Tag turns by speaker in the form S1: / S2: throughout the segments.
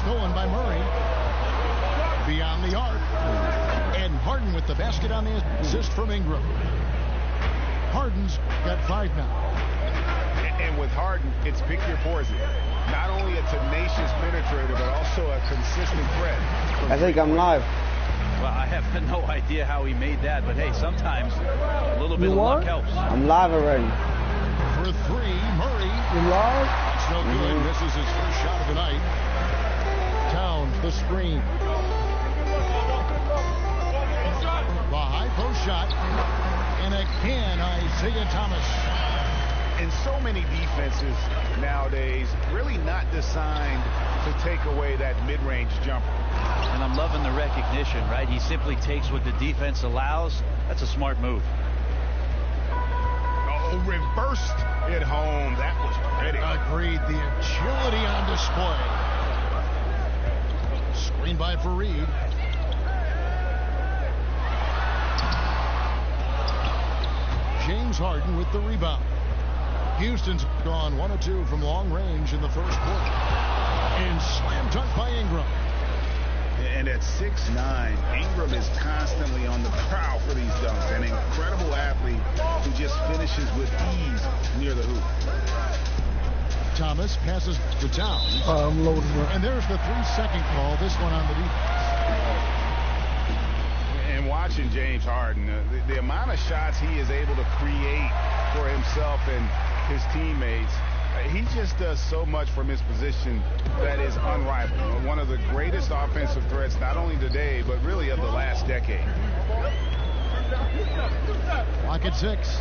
S1: stolen by Murray. Beyond the arc. And Harden with the basket on the assist from Ingram. Harden's got 5 now.
S2: And with Harden, it's pick your poison. Not only a tenacious penetrator, but also a consistent threat.
S3: I think I'm live.
S4: Well, I have no idea how he made that, but hey, sometimes a little bit of luck helps.
S3: I'm live already.
S1: For 3, Murray.
S5: You live?
S1: It's no good. This is his first shot of the night. Towns, the screen. The high post shot. And again, Isaiah Thomas.
S2: And so many defenses nowadays really not designed to take away that mid-range jumper.
S4: And I'm loving the recognition, right? He simply takes what the defense allows. That's a smart move.
S2: Oh, reversed it home. That was pretty.
S1: Agreed. The agility on display. Screen by Fareed. James Harden with the rebound. Houston's gone 1 of 2 from long range in the first quarter. And slam dunk by Ingram.
S2: And at 6'9", Ingram is constantly on the prowl for these dunks. An incredible athlete who just finishes with ease near the hoop.
S1: Thomas passes to Towns.
S5: I'm loading up.
S1: And there's the 3-second call. This one on the defense.
S2: And watching James Harden, the amount of shots he is able to create for himself and his teammates, he just does so much from his position that is unrivaled. One of the greatest offensive threats, not only today, but really of the last decade.
S1: Clock at 6.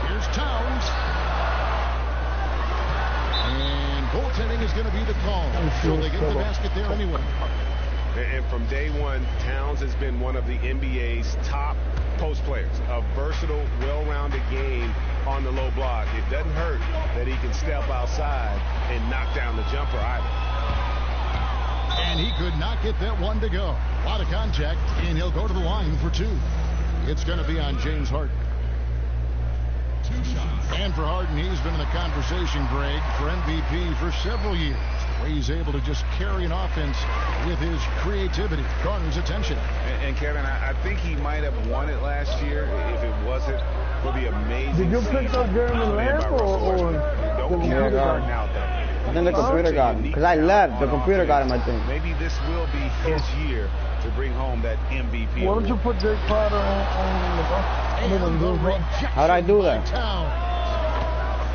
S1: Here's Towns. And goaltending is going to be the call. So they get the basket there anyway.
S2: And from day one, Towns has been one of the NBA's top post players. A versatile, well-rounded game on the low block. It doesn't hurt that he can step outside and knock down the jumper either.
S1: And he could not get that one to go. A lot of contact, and he'll go to the line for 2. It's going to be on James Harden. 2 shots. And for Harden, he's been in the conversation, Greg, for MVP for several years. The way he's able to just carry an offense with his creativity garners attention.
S2: And Kevin, I think he might have won it last year if it wasn't for the amazing.
S5: Did you pick up Jeremy Lamb or
S2: don't count Harden out there?
S3: I think the computer got him. Because I left, the computer got him, I think.
S2: Maybe this will be his year to bring home that MVP.
S5: Why don't you put Jake Crowder on the bus?
S3: How'd I do that?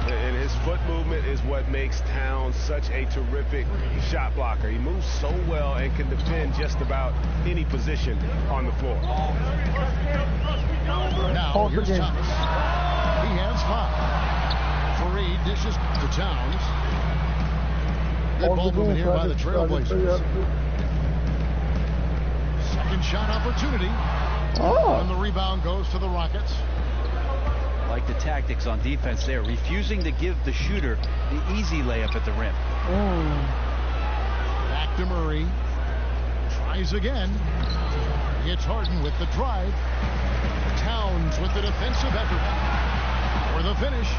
S2: And his foot movement is what makes Towns such a terrific shot blocker. He moves so well and can defend just about any position on the floor.
S1: Now, here's Thomas. He has 5. Fareed dishes to Towns. Good ball movement here by the Trailblazers. Second shot opportunity.
S3: Oh.
S1: And the rebound goes to the Rockets.
S4: Like the tactics on defense there, refusing to give the shooter the easy layup at the rim.
S1: Back to Murray. Tries again. It's Harden with the drive. Towns with the defensive effort. For the finish.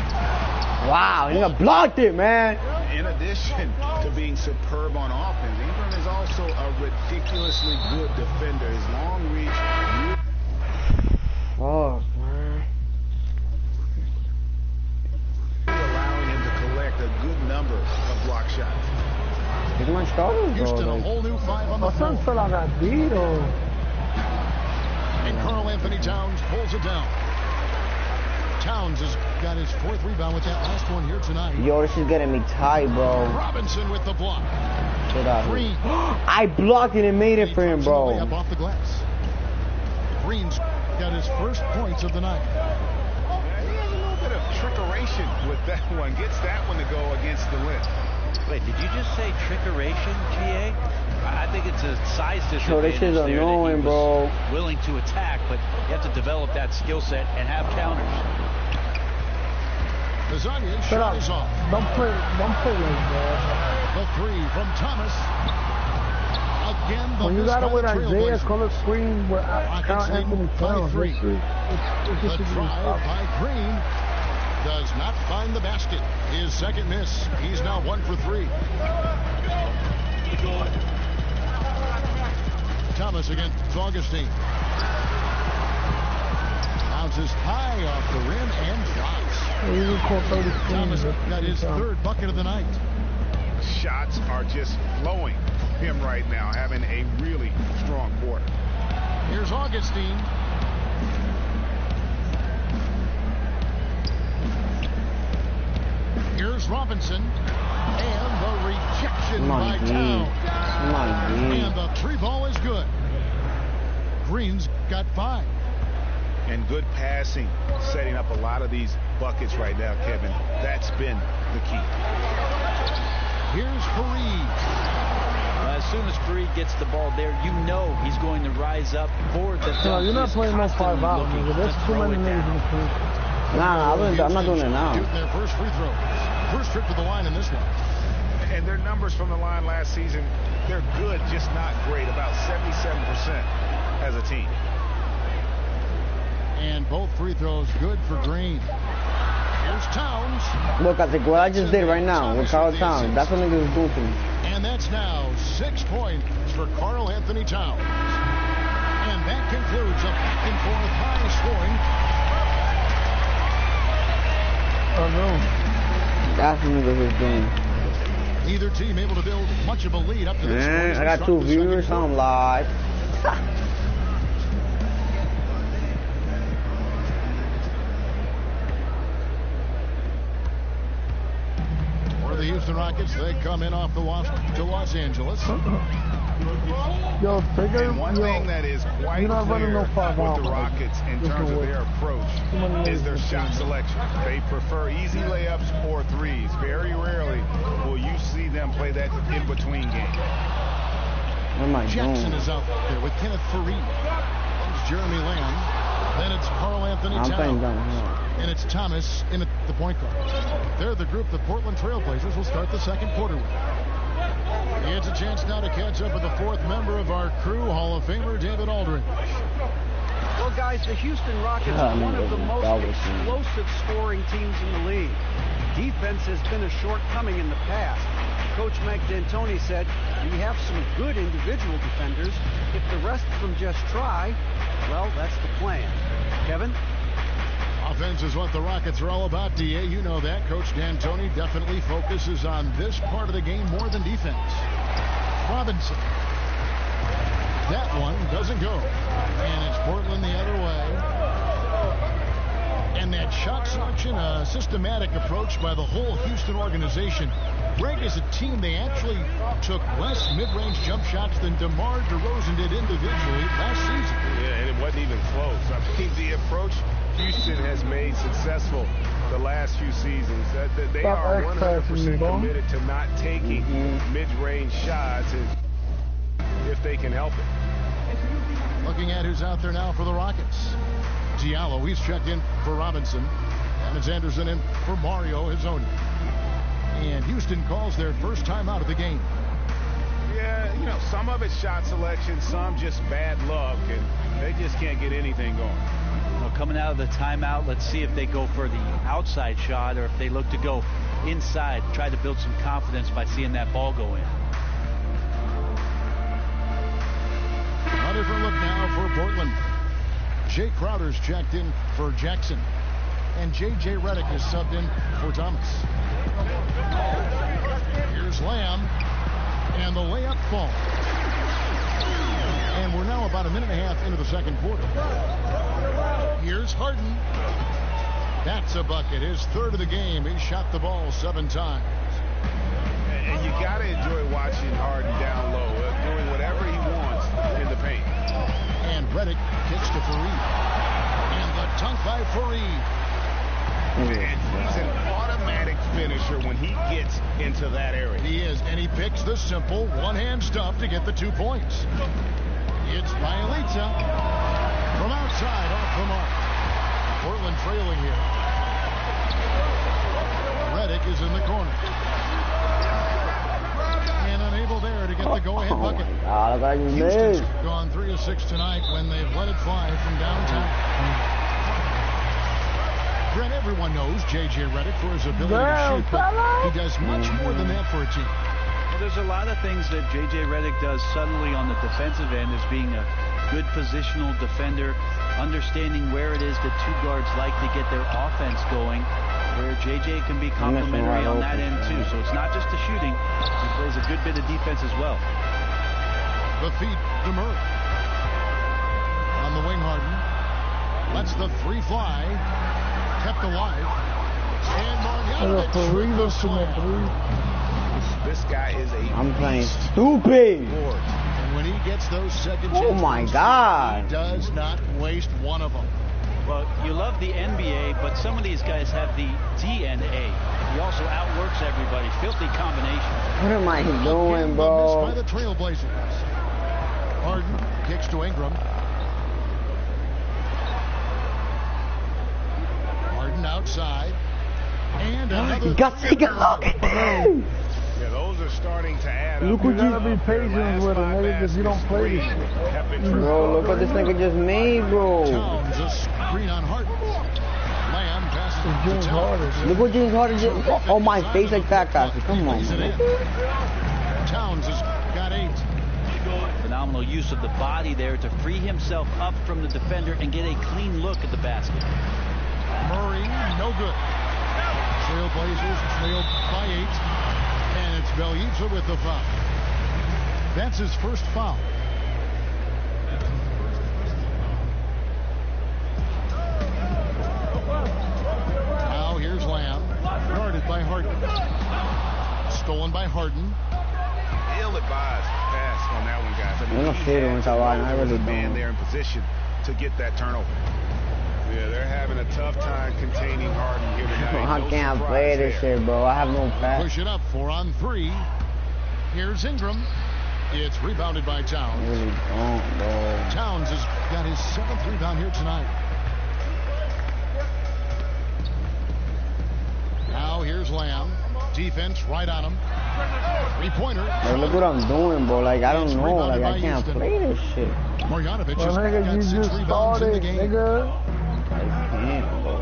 S3: Wow, he blocked it, man.
S2: In addition to being superb on offense, Ingram is also a ridiculously good defender. His long reach.
S3: Oh, man.
S2: Allowing him to collect a good number of block shots.
S3: He's my starter,
S1: Houston, a whole new 5 on the floor. And Karl Anthony Towns pulls it down. Towns has got his 4th rebound with that last one here tonight.
S3: Yo, this is getting me tight, bro.
S1: Robinson with the block.
S3: Green. I blocked it and made it for him, bro.
S1: Up off the glass. Green's got his first points of the night.
S2: He has a little bit of trickeration with that one. Gets that one to go against the rim.
S4: Wait, did you just say trickeration, GA? I think it's a size disadvantage.
S3: Yo, this is annoying, bro.
S4: Willing to attack, but you have to develop that skill set and have counters.
S1: Lasagna shot is off.
S5: Don't play like that.
S1: The 3 from Thomas. Again, the
S5: when you got it with Isaiah, color screen with Karl Anthony Towns.
S1: The drive by Green. does not find the basket. His second miss. He's now 1 for 3. Thomas against Augustine. Bounces high off the rim and drops. Thomas got his third bucket of the night.
S2: Shots are just flowing him right now, having a really strong quarter.
S1: Here's Augustine. Here's Robinson. And the rejection by Towns. And the 3 ball is good. Green's got 5.
S2: And good passing, setting up a lot of these buckets right now, Kevin. That's been the key.
S1: Here's Fareed.
S4: As soon as Fareed gets the ball there, you know he's going to rise up for the dunk.
S5: No, you're not playing no 5 out, nigga. There's too many niggas in the field.
S3: Nah, I'm not doing it now.
S1: Shooting their first free throws. First trip to the line in this one.
S2: And their numbers from the line last season, they're good, just not great. About 77% as a team.
S1: And both free throws good for Green. Here's Towns.
S3: Look, I think what I just did right now with Karl Towns, that's what niggas is doing to me.
S1: And that's now 6 points for Karl Anthony Towns. And that concludes a back and forth high scoring.
S5: Oh no.
S3: That's what niggas is doing.
S1: Neither team able to build much of a lead up to this point.
S3: I got 2 viewers, I'm live.
S1: The Houston Rockets, they come in off the wash to Los Angeles.
S5: Yo, figure,
S2: and one thing that is quite clear with the Rockets in terms of their approach is their shot selection. They prefer easy layups or threes. Very rarely will you see them play that in-between game.
S1: Jackson is out there with Kenneth Fareed. There's Jeremy Lamb. Then it's Karl Anthony Towns. And it's Thomas in at the point guard. They're the group the Portland Trailblazers will start the second quarter with. It's a chance now to catch up with the 4th member of our crew, Hall of Famer David Aldridge.
S6: Well, guys, the Houston Rockets are one of the most explosive scoring teams in the league. Defense has been a shortcoming in the past. Coach Mike D'Antoni said, we have some good individual defenders. If the rest of them just try, well, that's the plan. Kevin?
S1: Offense is what the Rockets are all about, D.A. You know that. Coach D'Antoni definitely focuses on this part of the game more than defense. Robinson. That one doesn't go. And it's Portland the other way. And that shot selection, a systematic approach by the whole Houston organization. Greg, is a team, they actually took less mid-range jump shots than DeMar DeRozan did individually last season.
S2: Yeah, and it wasn't even close. I mean, the approach Houston has made successful the last few seasons. They are 100% committed to not taking mid-range shots if they can help it.
S1: Looking at who's out there now for the Rockets. Diallo, he's checked in for Robinson. And it's Anderson in for Mario Hezonja. And Houston calls their first time out of the game.
S2: Yeah, you know, some of it's shot selection, some just bad luck, and they just can't get anything going.
S4: Well, coming out of the timeout, let's see if they go for the outside shot or if they look to go inside, try to build some confidence by seeing that ball go in.
S1: A different look now for Portland. Jay Crowder's checked in for Jackson. And J.J. Redick is subbed in for Thomas. Here's Lamb. And the layup falls. And we're now about a minute and a half into the second quarter. Here's Harden. That's a bucket. His third of the game. He shot the ball 7 times.
S2: And you got to enjoy watching Harden down low, doing whatever he wants in the paint.
S1: And Redick kicks to Fareed. And the dunk by Fareed.
S2: And he's an automatic finisher when he gets into that area.
S1: He is, and he picks the simple one-hand stuff to get the 2 points. It's Bielitsa from outside off the mark. Portland trailing here. Redick is in the corner. And unable there to get the go-ahead bucket. Houston's gone 3 of 6 tonight when they've let it fly from downtown. Brent, everyone knows J.J. Redick for his ability to shoot, but he does much more than that for a team.
S4: Well, there's a lot of things that J.J. Redick does subtly on the defensive end as being a good positional defender, understanding where it is that two guards like to get their offense going, where J.J. can be complimentary on that end too. So it's not just the shooting. He plays a good bit of defense as well.
S1: The feed to Murray. On the wing, Harden lets the three fly. Kept alive. And Marjanovic.
S2: This guy is
S3: I'm playing stupid.
S1: And when he gets those second chances,
S3: oh my God,
S1: he does not waste one of them.
S4: Well, you love the NBA, but some of these guys have the DNA. He also outworks everybody. Filthy combination.
S3: What am I doing, bro?
S1: By the Trailblazers. Harden kicks to Ingram. Harden outside. And another.
S3: You got to take a look at this.
S2: Yeah, those are starting to add up.
S5: Look what you gotta be patient with it, nigga, because you don't play this shit.
S3: Bro, look what this nigga just made, bro.
S1: Towns, a screen on Harden. Lamb passes to Towns.
S3: Look what James Harden just. Oh, my face like that, guys. Come on, man.
S1: Towns has got 8.
S4: Phenomenal use of the body there to free himself up from the defender and get a clean look at the basket.
S1: Murray, no good. Trailblazers trailed by 8. And it's Bjelica with the foul. That's his first foul. Now here's Lamb. Guarded by Harden. Stolen by Harden.
S2: Ill-advised pass on that one, guys. I mean,
S3: don't see it once I line. I really
S2: man
S3: don't.
S2: there in position to get that turnover. Yeah, they're having a tough time containing Harden here tonight.
S3: I can't play this shit, bro. I have no pass.
S1: Push it up, 4 on 3. Here's Ingram. It's rebounded by Towns.
S3: Really don't, bro.
S1: Towns has got his 7th rebound here tonight. Now here's Lamb. Defense right on him. 3-pointer.
S3: Hey, look what I'm doing, bro. Like, I don't know. Like, I can't play this shit.
S1: Marjanovic
S5: Well, nigga,
S1: got
S5: you
S1: 6
S5: just
S1: rebounds in the
S5: started,
S1: game.
S5: nigga.
S3: I can't, bro.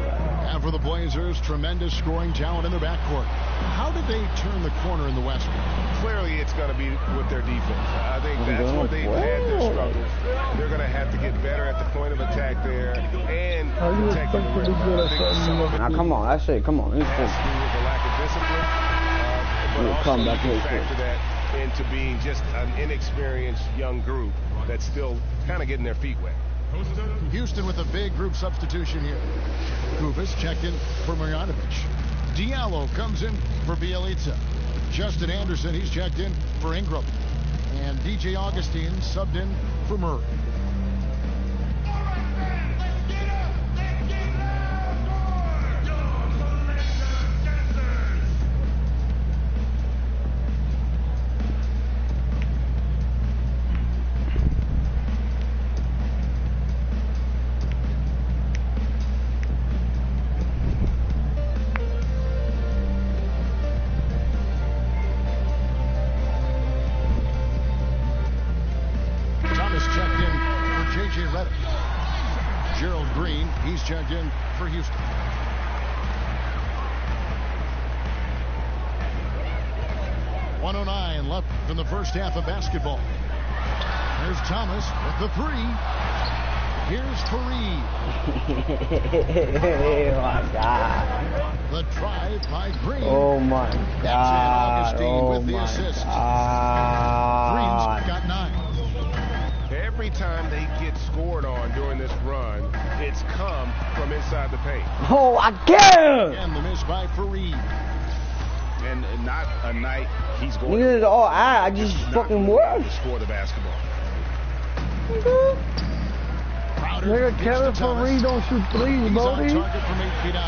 S1: And for the Blazers, tremendous scoring talent in their backcourt. How did they turn the corner in the West?
S2: Clearly, it's going to be with their defense. I think that's where they've had their struggles. They're going to have to get better at the point of attack there and protect the rim.
S3: Now, come on. That's it. Come on.
S2: It has to do with the lack of discipline, but also you can factor that into being just an inexperienced young group that's still kind of getting their feet wet.
S1: Houston with a big group substitution here. Kubas checked in for Marjanovic. Diallo comes in for Bjelica. Justin Anderson, he's checked in for Ingram. And DJ Augustine subbed in for Murray. Checked in for Houston. .109 left in the first half of basketball. There's Thomas with the 3. Here's Fareed.
S3: Oh my God.
S1: The drive by Green.
S3: Oh my God.
S1: Augustine with the assist. Green's got 9.
S2: Every time they get scored on during this run, it's come from inside the paint.
S3: Oh, again!
S1: And the miss by Fareed.
S2: And not a night he's going
S3: Niggas all I just fucking work.
S2: to score the basketball.
S5: Nigga, Kevin Fareed don't shoot threes, Bodie.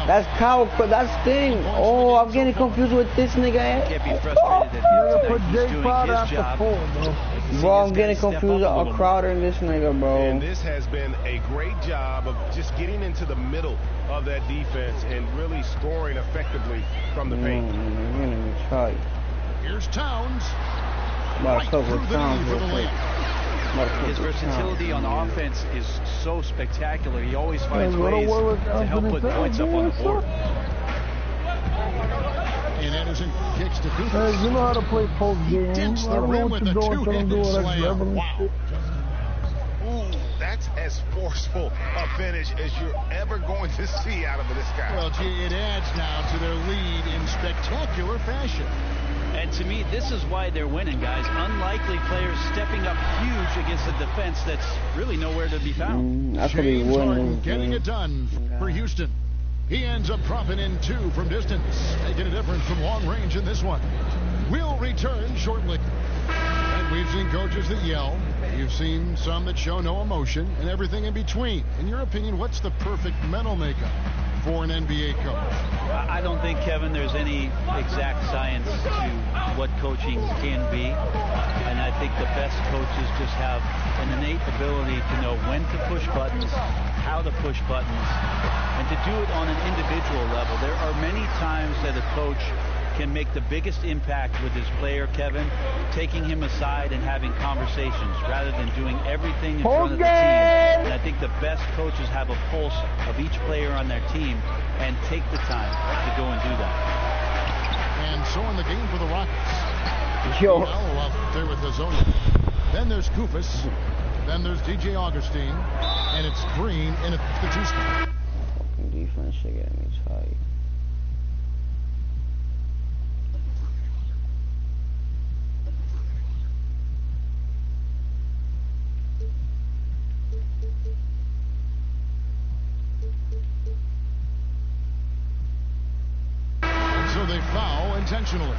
S3: That's Kyle, that's thing. Oh, I'm getting confused with this nigga.
S4: Can't be frustrated that
S5: Nigga, put
S4: he's
S5: Jay
S4: doing
S5: Crowder
S4: his
S5: out the
S4: job.
S5: four, bro.
S3: Bro, I'm getting confused with Crowder and this nigga, bro.
S2: And this has been a great job of just getting into the middle of that defense and really scoring effectively from the paint.
S1: Here's Towns.
S3: About to cover Towns real quick.
S4: His versatility on offense is so spectacular. He always finds ways to help put points up on the board.
S1: And Anderson kicks to Kufis.
S5: You know how to play post game.
S1: Dents the rim with a two-handed slam. Wow.
S2: Ooh, that's as forceful a finish as you're ever going to see out of this guy.
S1: Well, gee, it adds now to their lead in spectacular fashion.
S4: And to me, this is why they're winning, guys. Unlikely players stepping up huge against a defense that's really nowhere to be found.
S1: James Harden getting it done for Houston. He ends up dropping in 2 from distance, making a difference from long range in this one. We'll return shortly. And we've seen coaches that yell. You've seen some that show no emotion and everything in between. In your opinion, what's the perfect mental makeup for an NBA coach?
S4: I don't think, Kevin, there's any exact science to what coaching can be. And I think the best coaches just have an innate ability to know when to push buttons, how to push buttons, and to do it on an individual level. There are many times that a coach can make the biggest impact with his player, Kevin, taking him aside and having conversations rather than doing everything in front of the team. And I think the best coaches have a pulse of each player on their team and take the time to go and do that.
S1: And so in the game for the Rockets. Up there with Hazonia. Then there's Kufis. Then there's DJ Augustine. And it's Green in at the 2 spot.
S3: Fucking defense should get me tight.
S1: So they foul intentionally.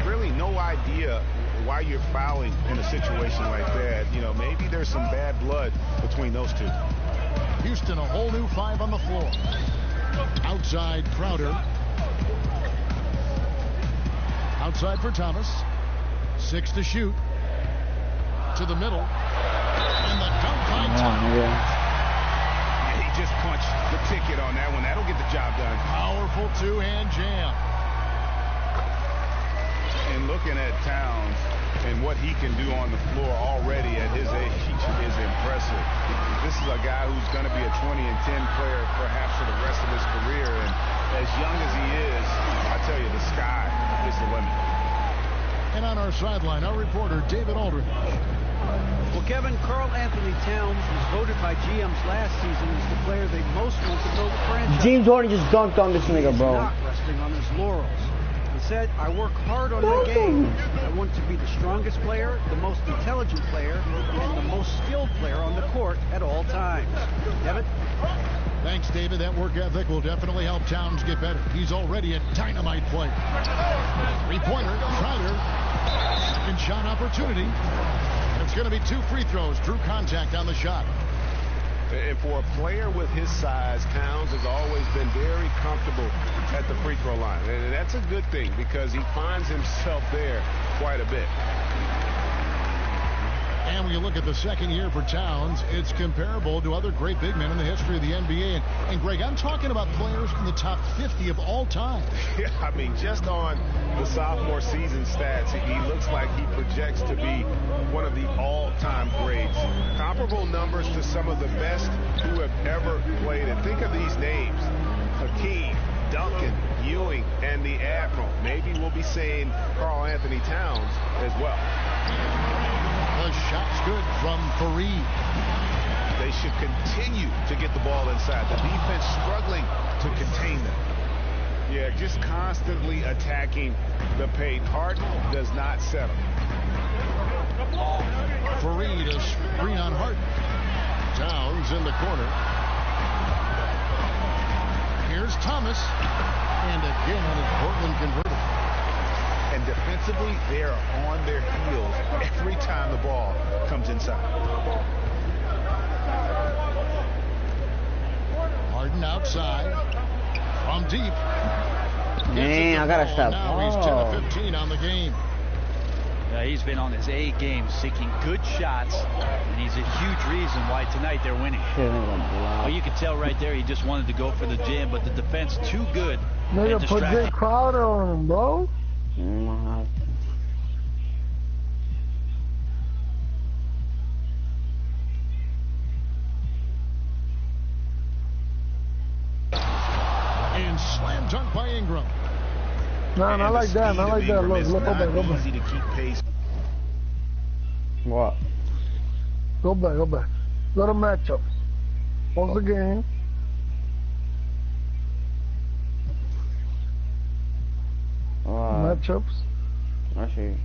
S2: Really no idea why you're fouling in a situation like that. You know, maybe there's some bad blood between those two.
S1: Houston, a whole new 5 on the floor. Outside Crowder. Outside for Thomas. 6 to shoot. To the middle. And the dunk by Thomas.
S2: Yeah, he just punched the ticket on that one. That'll get the job done.
S1: Powerful 2-hand jam.
S2: And looking at Towns and what he can do on the floor already at his age is impressive. This is a guy who's going to be a 20 and 10 player perhaps for the rest of his career. And as young as he is, I tell you, the sky is the limit.
S1: And on our sideline, our reporter, David Aldridge.
S6: Well, Kevin, Karl Anthony Towns was voted by GMs last season as the player they most want to build a franchise.
S3: James Harden just dunked on this nigga, bro.
S6: He's not resting on his laurels. He said, I work hard on my game. I want to be the strongest player, the most intelligent player, and the most skilled player on the court at all times. Kevin?
S1: Thanks, David. That work ethic will definitely help Towns get better. He's already a dynamite player. 3-pointer, Crowder. Second shot opportunity. And it's going to be 2 free throws. Drew contact on the shot.
S2: And for a player with his size, Towns has always been very comfortable at the free throw line. And that's a good thing because he finds himself there quite a bit.
S1: And when you look at the second year for Towns, it's comparable to other great big men in the history of the NBA. And Greg, I'm talking about players in the top 50 of all time.
S2: Yeah, I mean, just on the sophomore season stats, he looks like he projects to be one of the all-time greats. Comparable numbers to some of the best who have ever played. And think of these names: Hakeem, Duncan, Ewing, and the Admiral. Maybe we'll be saying Karl Anthony Towns as well.
S1: The shot's good from Fareed.
S2: They should continue to get the ball inside. The defense struggling to contain them. Yeah, just constantly attacking the paint. Harden does not settle.
S1: Fareed, a screen on Harden. Towns in the corner. Here's Thomas. And again, Portland converted.
S2: And defensively, they are on their heels every time the ball comes inside.
S1: Harden outside. From deep.
S3: Man, I gotta stop.
S1: Now he's 10 of 15 on the game.
S4: He's been on his A game, seeking good shots, and he's a huge reason why tonight they're winning. Well, you can tell right there he just wanted to go for the jam, but the defense too good.
S5: Nigga, put Jay Crowder on him, bro.
S1: Slam dunk by Ingram.
S5: Nah, I like that. I like that. Look, go back.
S2: Easy to keep pace.
S3: What?
S5: Go back. Go to matchups. Pause the game. Matchups.
S3: I see.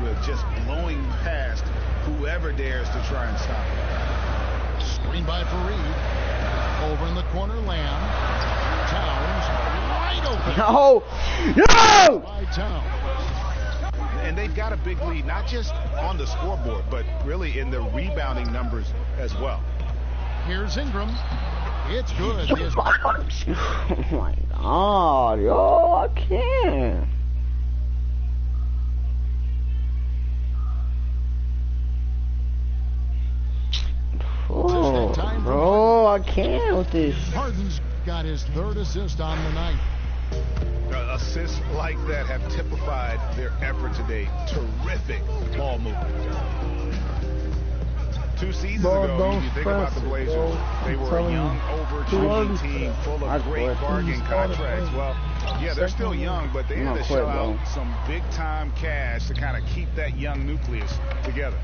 S2: With just blowing past whoever dares to try and stop it.
S1: Screen by Fareed. Over in the corner, Lamb. Towns wide open.
S3: No!
S1: By Towns.
S2: And they've got a big lead, not just on the scoreboard, but really in the rebounding numbers as well.
S1: Here's Ingram. It's good.
S3: Oh my God, yo, I can't. Oh, bro, I can't with this.
S1: Harden's got his third assist on the night.
S2: Assists like that have typified their effort today. Terrific ball movement. 2 seasons ago, you think about the Blazers, they were a young, overachieving team full of great bargain contracts. Well, yeah, they're still young, but they had to shell out some big-time cash to kind of keep that young nucleus together.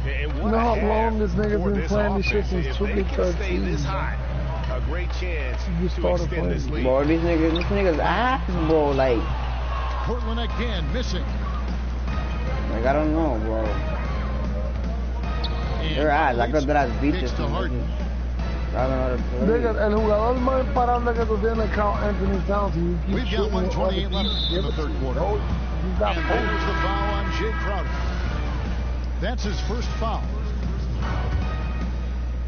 S2: And
S5: you know how long this nigga's been playing this shit since 2013?
S2: This high, a great chance to extend this lead.
S3: Bro, these niggas ass, bro, like.
S1: Portland again, missing.
S3: Like, I don't know, bro. They're ass, like the las bichas.
S5: Nigga, el jugador más imparable que tú tienes, Carl Anthony Towns.
S1: We've got 128 left in the third quarter. And there's the foul on Jay Crowder. That's his first foul.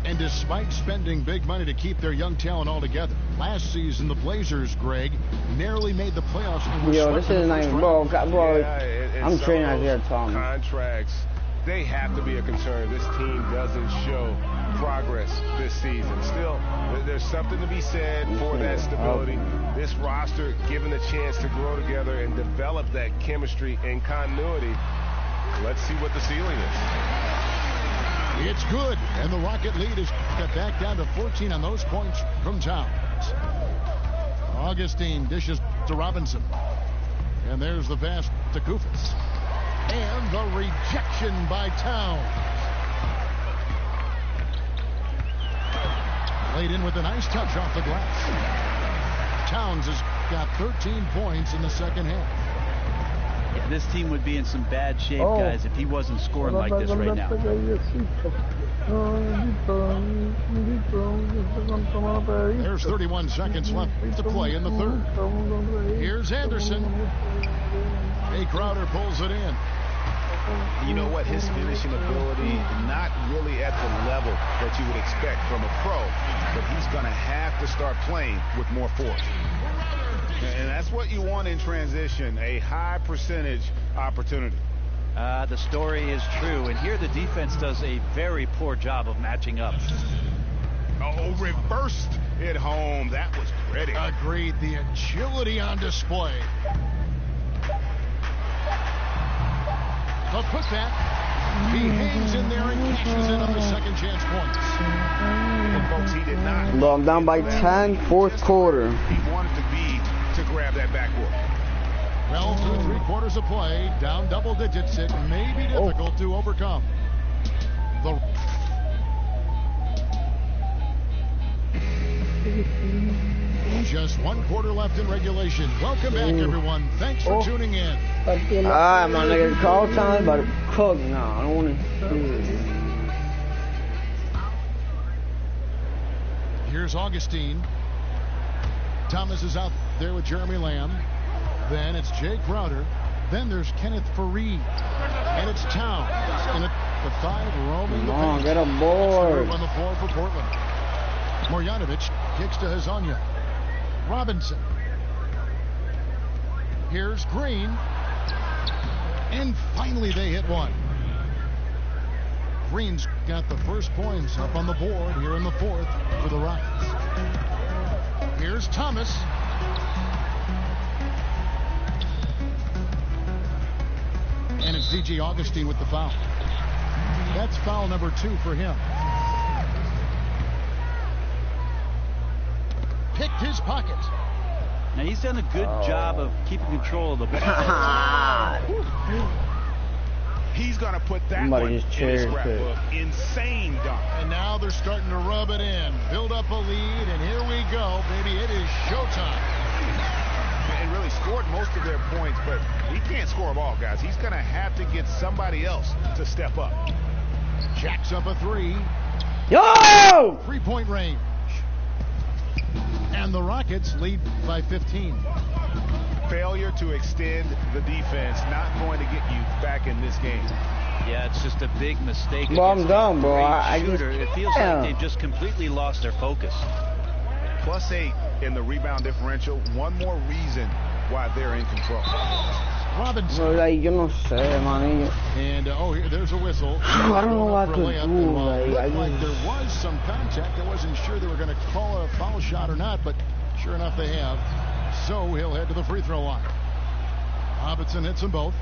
S1: And despite spending big money to keep their young talent all together, last season the Blazers, Greg, narrowly made the playoffs.
S3: Yo, this is nice, bro.
S2: Yeah,
S3: I'm training out here, Tom.
S2: Contracts, they have to be a concern. This team doesn't show progress this season. Still, there's something to be said for that stability. This roster given the chance to grow together and develop that chemistry and continuity. Let's see what the ceiling is.
S1: It's good, and the Rocket lead is cut back down to 14 on those points from Towns. Augustine dishes to Robinson. And there's the pass to Koufos. And the rejection by Towns. Laid in with a nice touch off the glass. Towns has got 13 points in the second half.
S4: Yeah, this team would be in some bad shape, guys, if he wasn't scoring like this right now.
S1: There's 31 seconds left to play in the third. Here's Anderson. Jay Crowder pulls it in.
S2: You know what? His finishing ability, not really at the level that you would expect from a pro, but he's going to have to start playing with more force. And that's what you want in transition, a high percentage opportunity.
S4: The story is true, and here the defense does a very poor job of matching up.
S2: Oh, reversed it home. That was pretty.
S1: Agreed. The agility on display. The putback. He hangs in there and cashes in on the second chance points.
S2: And folks, he did not.
S3: Well, I'm down by 10, fourth quarter.
S2: He wanted to grab that backboard.
S1: Well, 2 3/4 of play, down double digits. It may be difficult to overcome. Just 1 quarter left in regulation. Welcome back, everyone. Thanks for tuning in.
S3: Alright, my nigga, call time about to cook now. I don't want to.
S1: Here's Augustine. Thomas is out there with Jeremy Lamb. Then it's Jay Crowder. Then there's Kenneth Fareed. And it's Towns. And the 5 roaming the paint.
S3: Get on board.
S1: On the floor for Portland. Marjanovic kicks to Hezonja. Robinson. Here's Green. And finally they hit one. Green's got the first points up on the board here in the fourth for the Rockets. Here's Thomas. And it's DJ Augustine with the foul. That's foul number 2 for him. Picked his pocket.
S4: Now he's done a good job of keeping control of the ball.
S2: He's going to put that one in his scrapbook. Insane dunk.
S1: And now they're starting to rub it in. Build up a lead, and here we go, baby. It is showtime.
S2: And really scored most of their points, but he can't score them all, guys. He's going to have to get somebody else to step up.
S1: Jacks up a 3.
S3: Yo!
S1: 3-point range. And the Rockets lead by 15.
S2: Failure to extend the defense, not going to get you back in this game.
S4: Yeah, it's just a big mistake.
S3: Well, I'm done, bro. I just,
S4: it feels like they've just completely lost their focus.
S2: +8 in the rebound differential. One more reason why they're in control.
S1: Robinson.
S3: Bro, like, yo no sé, man.
S1: And, here, there's a whistle.
S3: I don't know what to do.
S1: Like there was some contact. I wasn't sure they were going to call a foul shot or not, but sure enough they have. So he'll head to the free throw line. Robinson hits them both.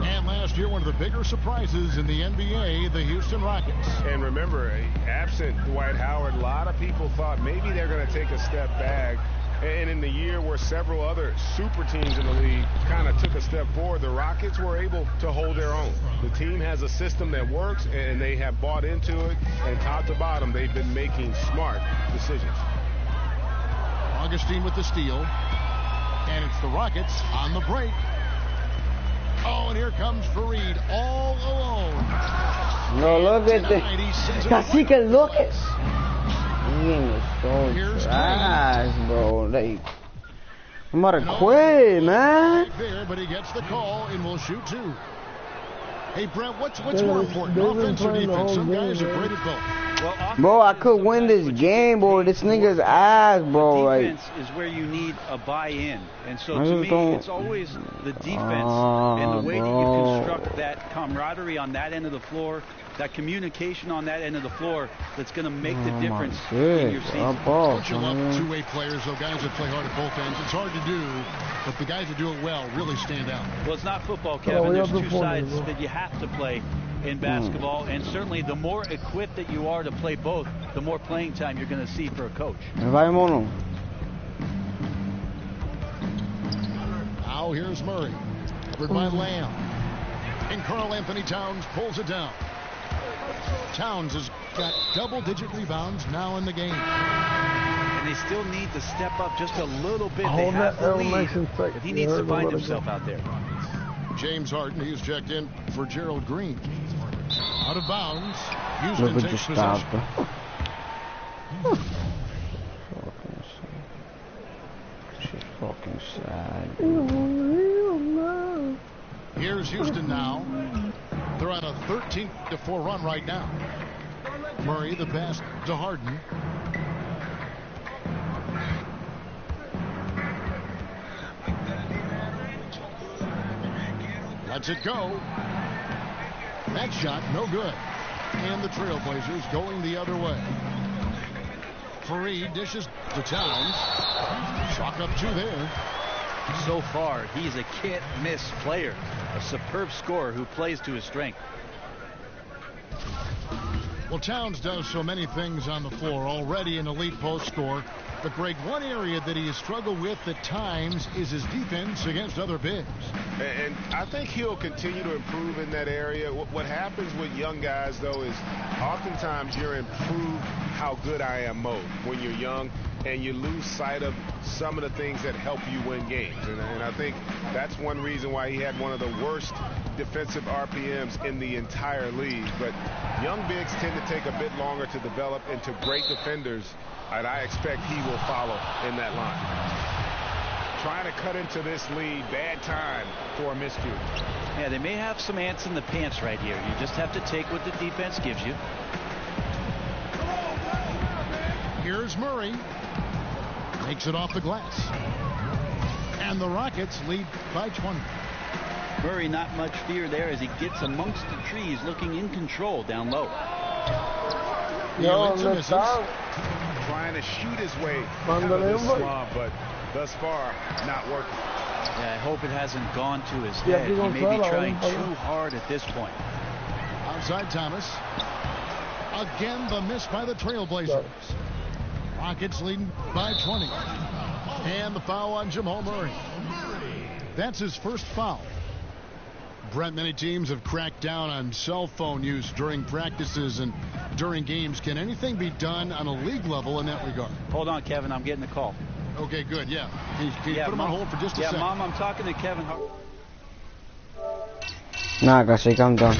S1: And last year, one of the bigger surprises in the NBA, the Houston Rockets.
S2: And remember, absent Dwight Howard, a lot of people thought maybe they're going to take a step back. And in the year where several other super teams in the league kind of took a step forward, the Rockets were able to hold their own. The team has a system that works, and they have bought into it. And top to bottom, they've been making smart decisions.
S1: Augustine with the steal. And it's the Rockets on the break. Oh, and here comes Fareed all alone.
S3: No, look at this. Cacique, look at
S1: Here's
S3: trash, bro. Like, I'm about to quit, man.
S1: Right there, but he gets the call and will shoot 2. Hey, Brent, what's more important, offense or defense? Some guys are great at both.
S4: Well,
S3: bro, I could win this game, bro. This nigga's ass, bro.
S4: Defense is where you need a buy-in, and so to me, it's always the defense and the way that you construct that camaraderie on that end of the floor, that communication on that end of the floor, that's going to make the difference in your season.
S1: Don't you love two-way players, though, guys that play hard at both ends? It's hard to do, but the guys that do it well really stand out.
S4: Well, it's not football, Kevin. There's two sides that you have to play in basketball, and certainly the more equipped that you are to play both, the more playing time you're going to see for a coach.
S3: Now
S1: here's Murray, covered by Lamb, and Karl Anthony Towns pulls it down. Towns has got double-digit rebounds now in the game.
S4: And they still need to step up just a little bit. They have the lead, but he needs to find himself out there.
S1: James Harden, he's checked in for Gerald Green. Out of bounds. Houston takes possession.
S3: She's fucking sad.
S1: Here's Houston now. They're on a 13-4 run right now. Murray, the pass to Harden. Lets it go. That shot, no good. And the Trailblazers going the other way. Fareed dishes to Towns. Chalk up 2 there.
S4: So far, he's a can't-miss player. A superb scorer who plays to his strength.
S1: Well, Towns does so many things on the floor. Already an elite post scorer. But, Greg, one area that he has struggled with at times is his defense against other bigs.
S2: And I think he'll continue to improve in that area. What happens with young guys, though, is oftentimes you're in prove how good I am mode when you're young, and you lose sight of some of the things that help you win games. And I think that's one reason why he had one of the worst defensive RPMs in the entire league. But young bigs tend to take a bit longer to develop into great defenders, and I expect he will follow in that line. Trying to cut into this lead, bad time for a miscue.
S4: Yeah, they may have some ants in the pants right here. You just have to take what the defense gives you.
S1: Here's Murray. Makes it off the glass. And the Rockets lead by 20.
S4: Murray, not much fear there as he gets amongst the trees, looking in control down low.
S5: Yo, let's go.
S2: trying to shoot his way out of this slump, but thus far, not working.
S4: Yeah, I hope it hasn't gone to his head. He may be trying too hard at this point.
S1: Outside Thomas. Again, the miss by the Trailblazers. Rockets leading by 20. And the foul on Jamal Murray. That's his first foul. Brent, many teams have cracked down on cell phone use during practices and during games. Can anything be done on a league level in that regard?
S4: Hold on, Kevin. I'm getting a call.
S1: Okay, good. Yeah. Can you put him on hold for just a second?
S4: Yeah, Mom, I'm talking to Kevin Hart.
S3: Nah, kasi calm down.